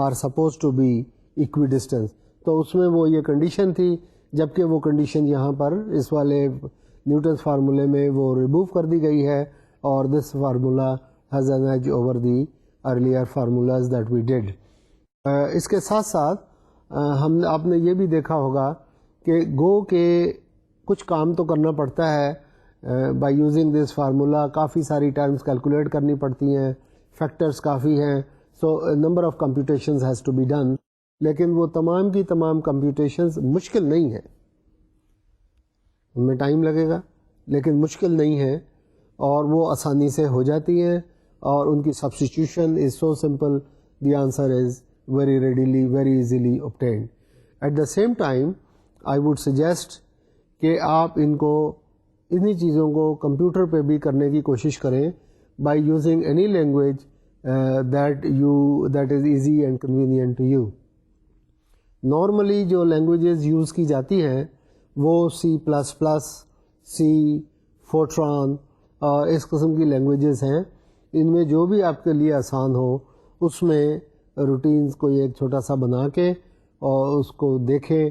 are suppose to be equidistant. تو اس میں وہ یہ کنڈیشن تھی، جبکہ وہ کنڈیشن یہاں پر اس والے نیوٹنس فارمولے میں وہ ریموو کر دی گئی ہے اور this formula has an edge over the earlier formulas that we did. اس کے ساتھ ساتھ آپ نے یہ بھی دیکھا ہوگا کہ گو کے کچھ کام تو کرنا پڑتا ہے بائی یوزنگ دس فارمولا. کافی ساری ٹرمز کیلکولیٹ کرنی پڑتی ہیں، فیکٹرز کافی ہیں، so number of computations has to be done. لیکن وہ تمام کی تمام کمپیوٹیشنز مشکل نہیں ہیں، ان میں ٹائم لگے گا لیکن مشکل نہیں ہے اور وہ آسانی سے ہو جاتی ہیں اور ان کی substitution is so simple, the answer is very readily very easily obtained. At the same time I would suggest کہ آپ ان کو انہی چیزوں کو کمپیوٹر پہ بھی کرنے کی کوشش کریں by using any language that is easy and convenient to you. Normally جو لینگویجز یوز کی جاتی ہیں وہ C++، سی، فورٹران اور اس قسم کی لینگویجز ہیں. ان میں جو بھی آپ کے لیے آسان ہو اس میں روٹینز کو ایک چھوٹا سا بنا کے اور اس کو دیکھیں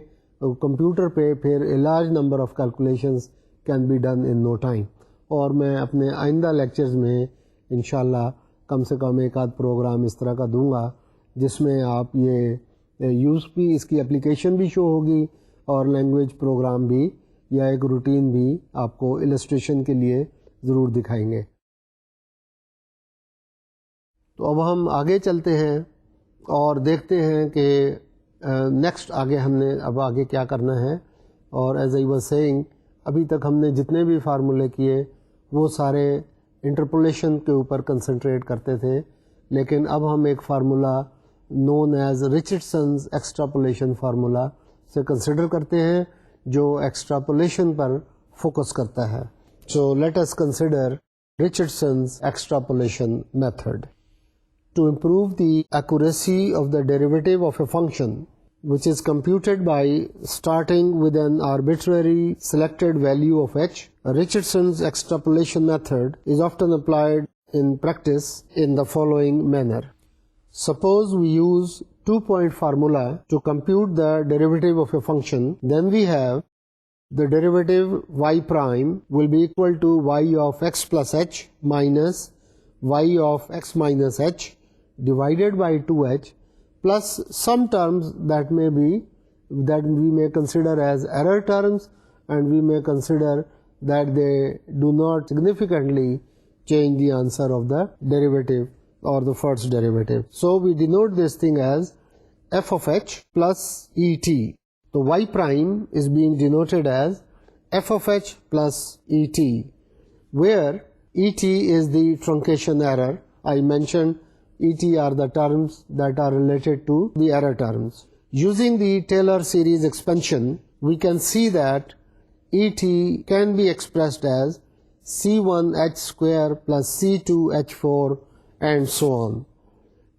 کمپیوٹر پہ، پھر a large number of calculations can be done in no time. اور میں اپنے آئندہ لیکچرز میں انشاءاللہ کم سے کم ایک آدھ پروگرام اس طرح کا دوں گا جس میں آپ یہ یوز بھی، اس کی اپلیکیشن بھی شو ہوگی اور لینگویج پروگرام بھی یا ایک روٹین بھی آپ کو السٹریشن کے لیے ضرور دکھائیں گے. تو اب ہم آگے چلتے ہیں اور دیکھتے ہیں کہ نیکسٹ آگے ہم نے اب آگے کیا کرنا ہے. اور ایز آئی واز سیئنگ ابھی تک ہم نے جتنے بھی فارمولے کیے وہ سارے انٹرپولیشن کے اوپر کنسنٹریٹ کرتے تھے، لیکن اب ہم ایک formula known as Richardson's extrapolation formula سے کنسیڈر کرتے ہیں جو ایکسٹراپولیشن پر فوکس کرتا ہے. So let us consider Richardson's extrapolation method. To improve the accuracy of the derivative of a function which is computed by starting with an arbitrary selected value of h, Richardson's extrapolation method is often applied in practice in the following manner. Suppose we use two-point formula to compute the derivative of a function, then we have the derivative y prime will be equal to y of x plus h minus y of x minus h divided by 2h plus some terms that we may consider as error terms, and we may consider that they do not significantly change the answer of the derivative or the first derivative. So we denote this thing as f of h plus et. So y prime is being denoted as f of h plus et, where et is the truncation error. I mentioned et are the terms that are related to the error terms. Using the Taylor series expansion, we can see that et can be expressed as c1h square plus c2h4 and so on.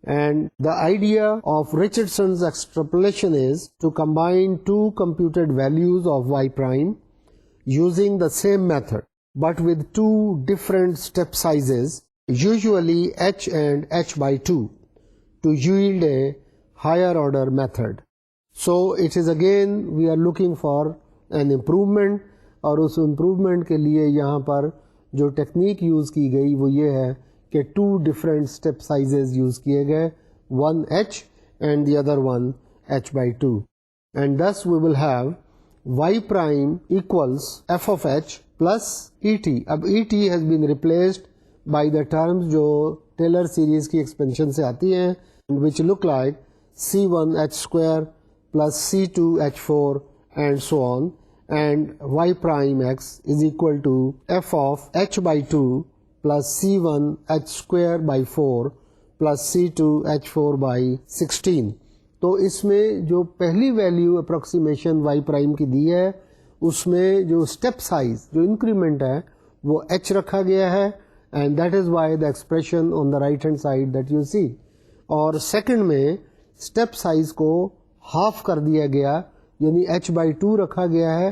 And the idea of Richardson's extrapolation is to combine two computed values of y prime using the same method, but with two different step sizes, usually h and h by 2, to yield a higher order method. So it is again we are looking for an improvement, اور اس امپروومنٹ کے لیے یہاں پر جو ٹیکنیک یوز کی گئی وہ یہ ہے کہ 2 different اسٹیپ سائزز یوز کیے گئے, one h and the other one h by 2, and thus we will have y prime equals f of h plus et. اب et has been replaced by the terms جو ٹیلر سیریز کی ایکسپینشن سے آتی ہیں, which look like c1 h square plus c2 h4 and so on, and y prime x is equal to f of h by 2 plus c1 h square by 4 plus c2 h4 by 16. تو اس میں جو پہلی ویلیو اپروکسیمیشن y پرائم کی دی ہے اس میں جو اسٹیپ سائز جو انکریمنٹ ہے وہ h رکھا گیا ہے, and that is why the expression on the right hand side that you see. اور سیکنڈ میں اسٹیپ سائز کو ہاف کر دیا گیا, یعنی h by 2 رکھا گیا ہے,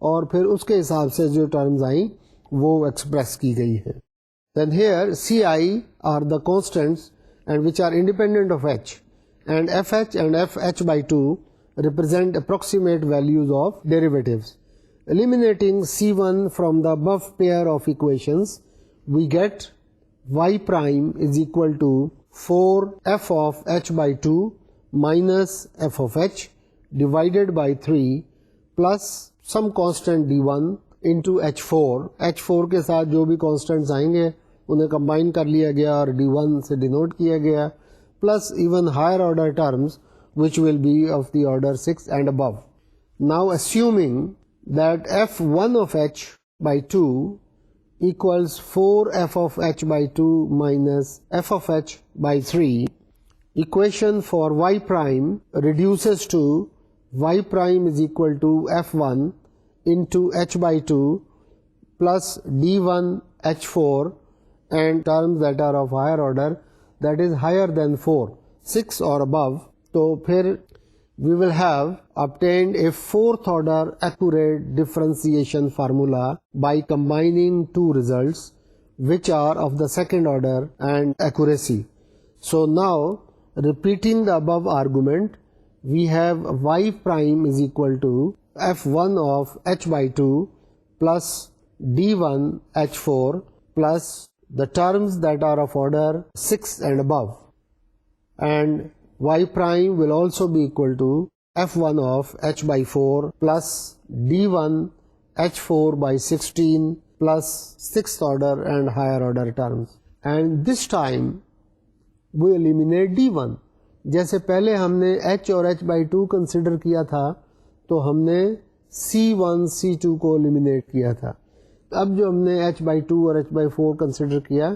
اور پھر اس کے حساب سے جو ٹرمز آئیں وہ ایکسپریس کی گئی ہیں. Then here ci are the constants and which are independent of h, and fh and fh by 2 represent approximate values of derivatives. Eliminating c1 from the above pair of equations, we get y prime is equal to 4 f of h by 2 minus f of h divided by 3 plus some constant d1 into h4. h4 کے ساتھ جو بھی کانسٹنٹس آئیں گے انہیں کمبائن کر لیا گیا اور d1 سے ڈینوٹ کیا گیا, plus even higher order terms which will be of the order 6 and above. Now assuming that f1 of h by 2 equals 4 f of h by 2 minus f of h by 3, equation for y prime reduces to y prime is equal to f1 into h by 2 plus d1 h4 and terms that are of higher order, that is higher than 4, 6 or above. So pher we will have obtained a fourth order accurate differentiation formula by combining two results which are of the second order and accuracy. So now repeating the above argument, we have y prime is equal to f1 of h by 2 plus d1 h4 plus the terms that are of order 6 and above, and y prime will also be equal to f1 of h by 4 plus d1 h4 by 16 plus 6th order and higher order terms. And this time we eliminate d1. جیسے پہلے ہم نے h اور h by 2 کنسیڈر کیا تھا تو ہم نے c1 c2 کو ایلیمینیٹ کیا تھا. اب جو ہم نے h by 2 اور h by 4 کنسیڈر کیا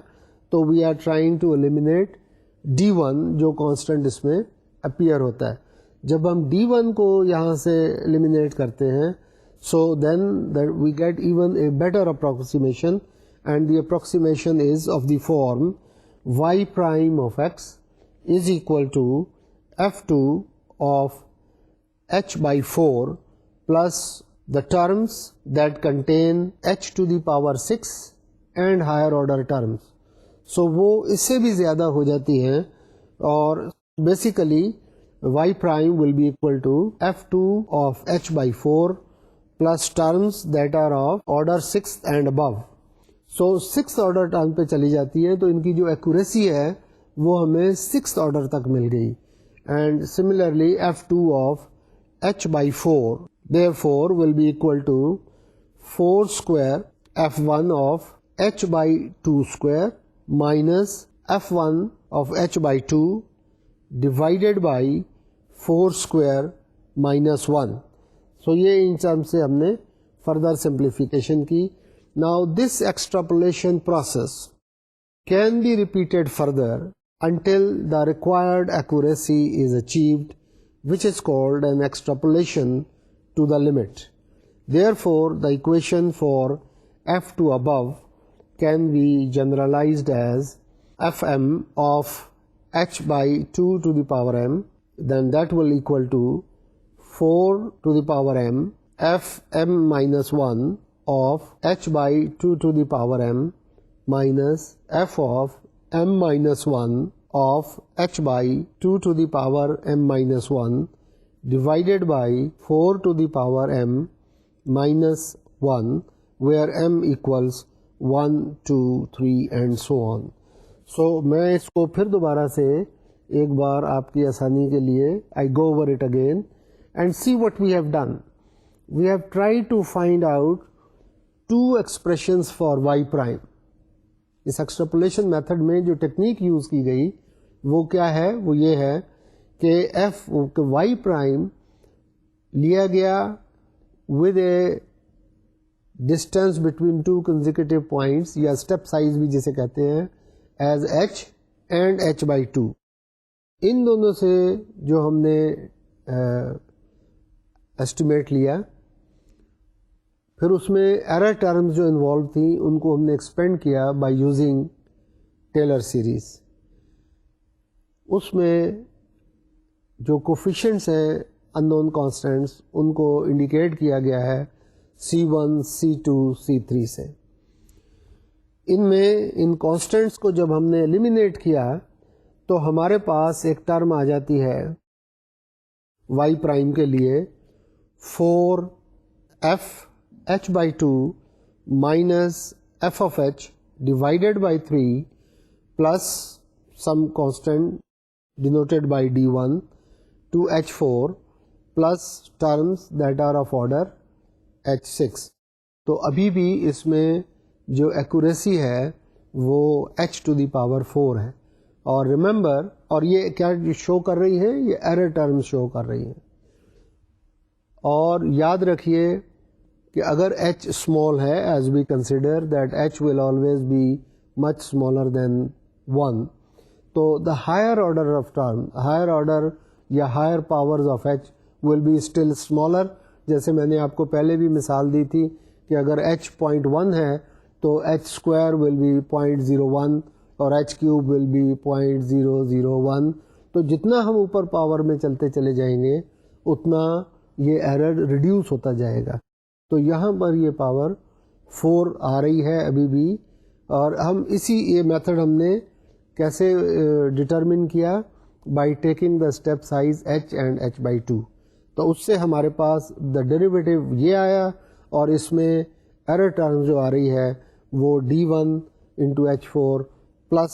تو we are trying to eliminate d1 جو کانسٹنٹ اس میں اپیئر ہوتا ہے. جب ہم d1 کو یہاں سے ایلیمینیٹ کرتے ہیں so then we get even a better approximation, and the approximation is of the form y prime of x is equal to f2 of h by 4 plus the terms that contain h to the power 6 and higher order terms. So وہ اس سے بھی زیادہ ہو جاتی ہیں, اور basically y prime will be equal to f2 of h by 4 plus terms that are of order 6 and above. So 6th order term پہ چلی جاتی ہے تو ان کی جو ایکوریسی ہے وہ ہمیں 6th آرڈر تک مل گئی, and similarly f2 of h by 4 therefore will be equal to 4 square f1 of h by 2 square minus f1 of h by 2 divided by 4 square minus 1. So یہ ان ٹرم سے ہم نے فردر سمپلیفیکیشن کی. Now this extrapolation process can be repeated further until the required accuracy is achieved, which is called an extrapolation to the limit. Therefore, the equation for f2 above can be generalized as fm of h by 2 to the power m, then that will equal to 4 to the power m f m minus 1 of h by 2 to the power m minus f of m minus 1 of h by 2 to the power m minus 1 divided by 4 to the power m minus 1, where m equals 1, 2, 3 and so on. So میں اس کو پھر دوبارہ سے ایک بار آپ کی آسانی کے لیے I go over it again and see what we have done. We have tried to find out two expressions for y prime. اس ایکسٹراپولیشن میتھڈ میں جو ٹیکنیک یوز کی گئی وہ کیا ہے؟ وہ یہ ہے کہ y پرائم لیا گیا with a distance between two consecutive points یا step size بھی جسے کہتے ہیں as h and h by 2. ان دونوں سے جو ہم نے ایسٹیمیٹ لیا، پھر اس میں ایرر ٹرمز جو انوالو تھیں ان کو ہم نے ایکسپینڈ کیا بائی یوزنگ ٹیلر سیریز. اس میں جو کوفیشنٹس ہیں ان نون کانسٹنٹس ان کو انڈیکیٹ کیا گیا ہے C1 C2 C3 سے. ان میں ان کانسٹنٹس کو جب ہم نے ایلیمینیٹ کیا تو ہمارے پاس ایک ٹرم آ جاتی ہے y پرائم کے لیے 4f h by 2 minus f of h divided by 3 plus some constant denoted by d1 to h4 plus terms that are of order h6. تو ابھی بھی اس میں جو ایکوریسی ہے وہ h to the power 4 ہے. اور ریممبر، اور یہ کیا شو کر رہی ہے؟ یہ ایرر ٹرم شو کر رہی ہیں. اور یاد رکھیے کہ اگر h اسمال ہے، as we consider that h will always be much smaller than 1، تو the higher order of term, higher order یا higher powers of h will be still smaller. جیسے میں نے آپ کو پہلے بھی مثال دی تھی کہ اگر h 0.1 ہے تو h اسکوائر ول بی 0.01 اور h کیوب ول بی 0.001. تو جتنا ہم اوپر پاور میں چلتے چلے جائیں گے اتنا یہ ایرر ریڈیوس ہوتا جائے گا. تو یہاں پر یہ پاور 4 آ رہی ہے ابھی بھی. اور ہم یہ میتھڈ ہم نے کیسے ڈٹرمن کیا؟ By taking the step size h and h by 2. تو اس سے ہمارے پاس دا ڈیریویٹو یہ آیا، اور اس میں ایرر ٹرم جو آ رہی ہے وہ d1 into h4 plus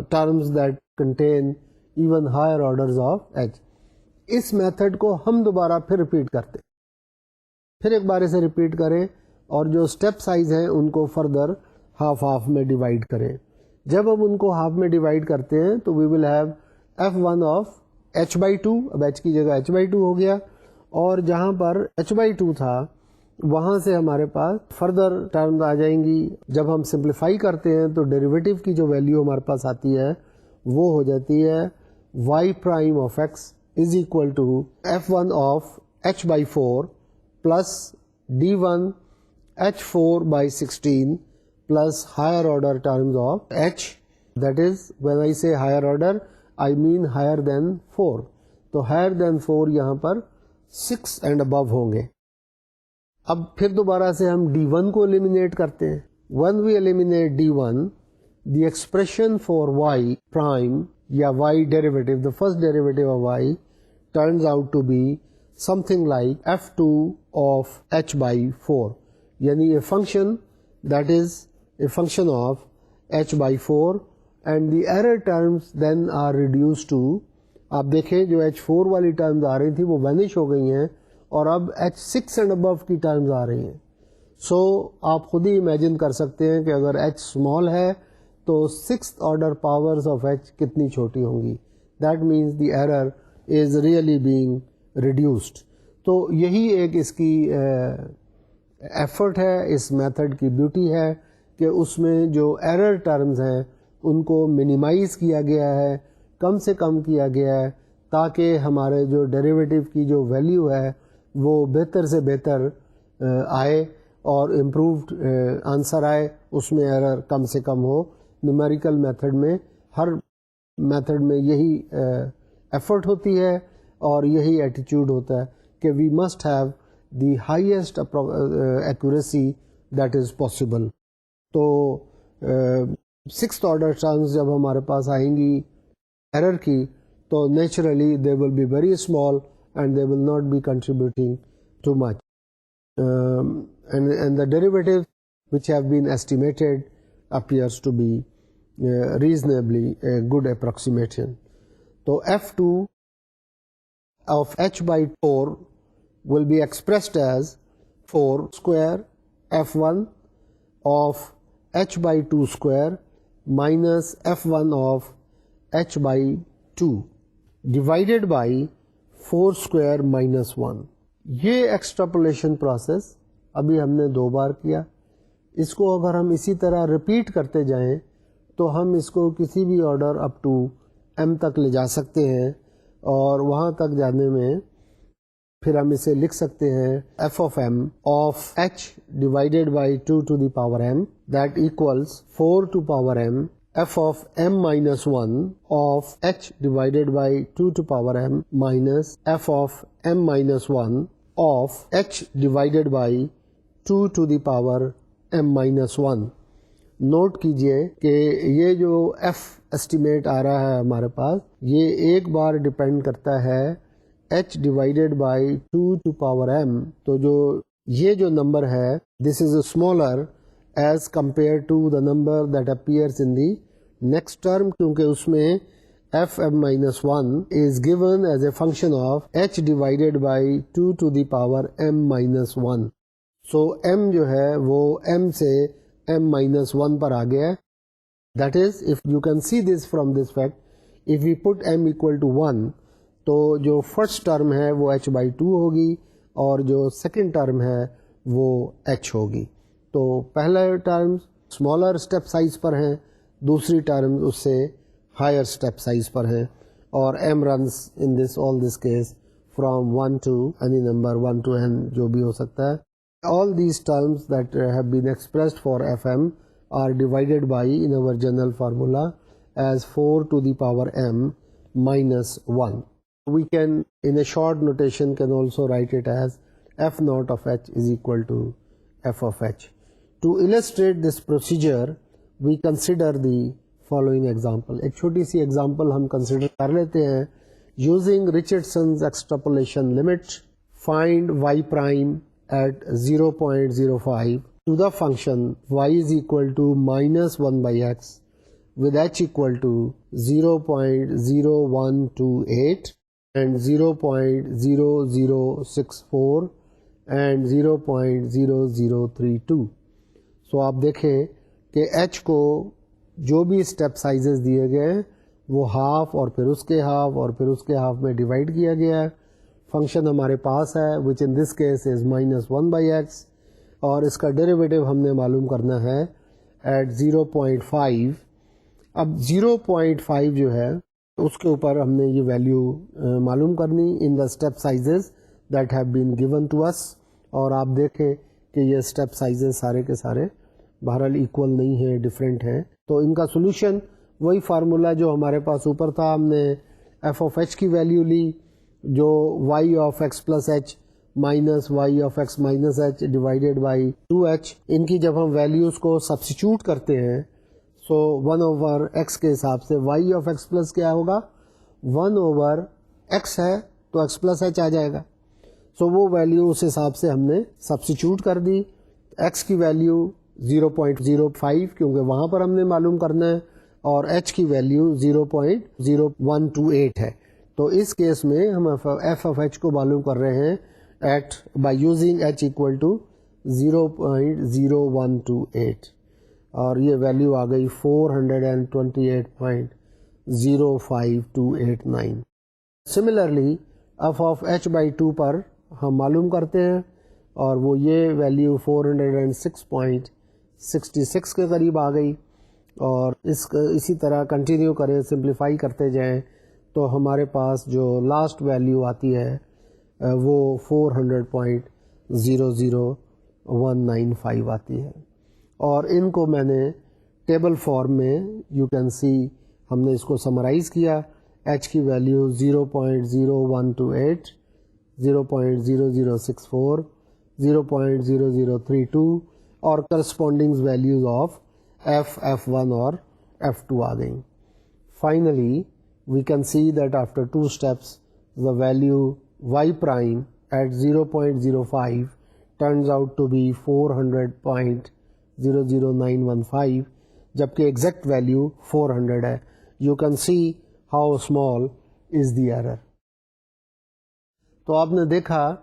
terms that contain even higher orders of h. اس میتھڈ کو ہم دوبارہ پھر ریپیٹ کرتے، پھر ایک بار اسے ریپیٹ کریں اور جو اسٹیپ سائز ہیں ان کو فردر ہاف میں ڈیوائڈ کریں. جب ہم ان کو ہاف میں ڈیوائڈ کرتے ہیں تو we will have f1 of h by 2. اب h کی جگہ h by 2 ہو گیا، اور جہاں پر h by 2 تھا وہاں سے ہمارے پاس فردر ٹرمز آ جائیں گی. جب ہم سمپلیفائی کرتے ہیں تو ڈیریویٹو کی جو ویلیو ہمارے پاس آتی ہے وہ ہو جاتی ہے y prime of x is equal to f1 of h by 4 plus d1 h4 by 16 plus higher order terms of h. That is when I say higher order I mean higher than 4. تو ہائر دین 4 یہاں پر 6 اینڈ ابو ہوں گے. اب پھر دوبارہ سے ہم d1 کو ایلیمینیٹ کرتے ہیں. when we eliminate d1, the expression for y prime یا y derivative, the first derivative of y turns out to be something like f2 of h by 4, یعنی a function that is a function of h by 4, and the error terms then are reduced to، آپ دیکھیں جو h4 والی ٹرمز آ رہی تھی وہ وینش ہو گئی ہیں اور اب h6 اینڈ ابو کی ٹرمز آ رہی ہیں. سو آپ خود ہی امیجن کر سکتے ہیں کہ اگر h اسمال ہے تو 6th order powers of h کتنی چھوٹی ہوں گی. That means the error is really being reduced. تو یہی ایک اس کی ایفرٹ ہے، اس میتھڈ کی بیوٹی ہے کہ اس میں جو ایرر ٹرمز ہیں ان کو منیمائز کیا گیا ہے، کم سے کم کیا گیا ہے، تاکہ ہمارے جو ڈیریویٹو کی جو ویلیو ہے وہ بہتر سے بہتر آئے اور امپرووڈ آنسر آئے، اس میں ایرر کم سے کم ہو. نیومیریکل میتھڈ میں ہر میتھڈ میں یہی ایفرٹ ہوتی ہے اور یہی ایٹیچیوڈ ہوتا ہے کہ we must have the highest accuracy that is possible. تو سکس آرڈر ٹرمز جب ہمارے پاس آئیں گی ایرر کی تو naturally they will be very small and they will not be contributing too much. and the derivative which have been estimated appears to be reasonably a good approximation. So f2 of h by 4 will be expressed as 4 square f1 of h by 2 square minus f1 of h by 2 divided by 4 square minus 1. یہ ایکسٹراپولیشن پروسیس ابھی ہم نے 2 بار کیا. اس کو اگر ہم اسی طرح ریپیٹ کرتے جائیں تو ہم اس کو کسی بھی آرڈر اپ ٹو m تک لے جا سکتے ہیں, اور وہاں تک جانے میں پھر ہم اسے لکھ سکتے ہیں f of m of h divided by 2 to the power m that equals 4 to power m f of m minus 1 of h divided by 2 to power m minus f of m minus 1 of h divided by 2 to the power m minus 1. Note کیجئے کہ یہ جو f اسٹیمیٹ آ رہا ہے ہمارے پاس, یہ ایک بار ڈپینڈ کرتا ہے h divided by 2 to power m. تو جو یہ جو نمبر ہے this is smaller as compared to the number that appears in the next term, کیونکہ اس میں fm-1 is given as a function of h divided by 2 to the power m-1. So m جو ہے وہ m سے m-1 پر آ گیا ہے. That is, if you can see this from this fact, if we put m equal to 1 تو جو فرسٹ ٹرم ہے وہ h by 2 ہوگی اور جو سیکنڈ ٹرم ہے وہ h ہوگی. تو پہلا ٹرم اسمالر اسٹیپ سائز پر ہیں, دوسری ٹرم اس سے ہائر اسٹیپ سائز پر ہیں, اور m runs in this all this case from 1 to any number 1 to n جو بھی ہو سکتا ہے. All these terms that have been expressed for fm are divided by in our general formula as 4 to the power m minus 1. We can in a short notation can also write it as f naught of h is equal to f of h. To illustrate this procedure we consider the following example. ایک چھوٹی سی ایگزامپل ہم کنسیڈر کر لیتے ہیں. Using Richardson's extrapolation limit, find y prime at 0.05 to the function y is equal to minus 1 by x with h equal to 0.0128 and 0.0064 and 0.0032. So آپ دیکھیں کہ h کو جو بھی اسٹیپ سائزز دیے گئے وہ ہاف اور پھر اس کے ہاف اور پھر اس کے ہاف میں ڈیوائڈ کیا گیا ہے. فنکشن ہمارے پاس ہے which in this case is -1 by x, اور اس کا ڈیریویٹو ہم نے معلوم کرنا ہے at 0.5. اب 0.5 جو ہے اس کے اوپر ہم نے یہ ویلیو معلوم کرنی in the step sizes that have been given to us, اور آپ دیکھیں کہ یہ اسٹیپ سائزز سارے کے سارے بہرحال ایکول نہیں ہیں, ڈفرینٹ ہیں. تو ان کا سولوشن وہی فارمولا جو ہمارے پاس اوپر تھا, ہم نے ایف آف ایچ کی ویلیو لی جو y of x plus h minus y of x minus h divided by 2h. ان کی جب ہم ویلیوز کو سبسٹیچیوٹ کرتے ہیں سو 1/x کے حساب سے وائی آف ایکس پلس کیا ہوگا, 1/x ہے تو x پلس ایچ آ جائے گا. سو وہ ویلیو اس حساب سے ہم نے سبسٹیچیوٹ کر دی. x کی ویلیو 0.05 کیونکہ وہاں پر ہم نے معلوم کرنا ہے, اور h کی ویلیو 0.0128 ہے. تو اس کیس میں ہم f of h کو معلوم کر رہے ہیں at by using h equal to 0.0128, اور یہ ویلیو آ گئی 428.05289. Similarly f of h by 2 پر ہم معلوم کرتے ہیں, اور وہ یہ ویلیو 406.66 کے قریب آ گئی, اور اسی طرح کنٹینیو کریں, سمپلیفائی کرتے جائیں تو ہمارے پاس جو لاسٹ ویلیو آتی ہے وہ 400.00195 آتی ہے. اور ان کو میں نے ٹیبل فارم میں یو کین سی ہم نے اس کو سمرائز کیا. ایچ کی ویلیو 0.0128, 0.0064, 0.0032 اور کرسپونڈنگ ویلیوز آف F1 اور F2 آ گئیں. Finally, we can see that after 2 steps, the value y prime at 0.05 turns out to be 400.00915, جبکہ ایگزیکٹ ویلیو 400 ہے. You can see how small is the error. تو آپ نے دیکھا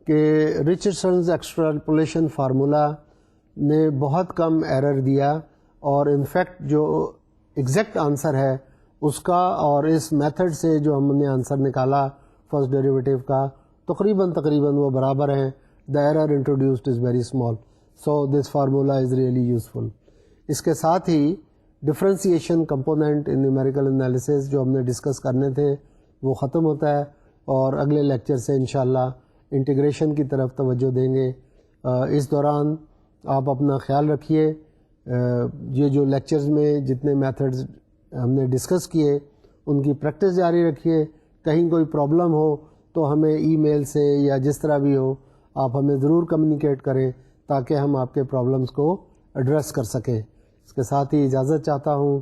کہ رچرڈسنز ایکسٹراپولیشن فارمولا نے بہت کم ایرر دیا، اور انفیکٹ جو ایگزیکٹ آنسر ہے اس کا اور اس میتھڈ سے جو ہم نے آنسر نکالا فرسٹ ڈیریویٹیو کا تقریباً وہ برابر ہیں. The error introduced is very small, so this formula is really useful. اس کے ساتھ ہی differentiation component in numerical analysis جو ہم نے ڈسکس کرنے تھے وہ ختم ہوتا ہے، اور اگلے لیکچر سے انشاءاللہ انٹیگریشن کی طرف توجہ دیں گے. اس دوران آپ اپنا خیال رکھیے. یہ جو لیکچرز میں جتنے میتھڈز ہم نے ڈسکس کیے ان کی پریکٹس جاری رکھیے. کہیں کوئی پرابلم ہو تو ہمیں ای میل سے یا جس طرح بھی ہو آپ ہمیں ضرور کمیونیکیٹ کریں تاکہ ہم آپ کے پرابلمس کو ایڈریس کر سکیں. اس کے ساتھ ہی اجازت چاہتا ہوں.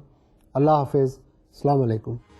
اللہ حافظ. السلام علیکم.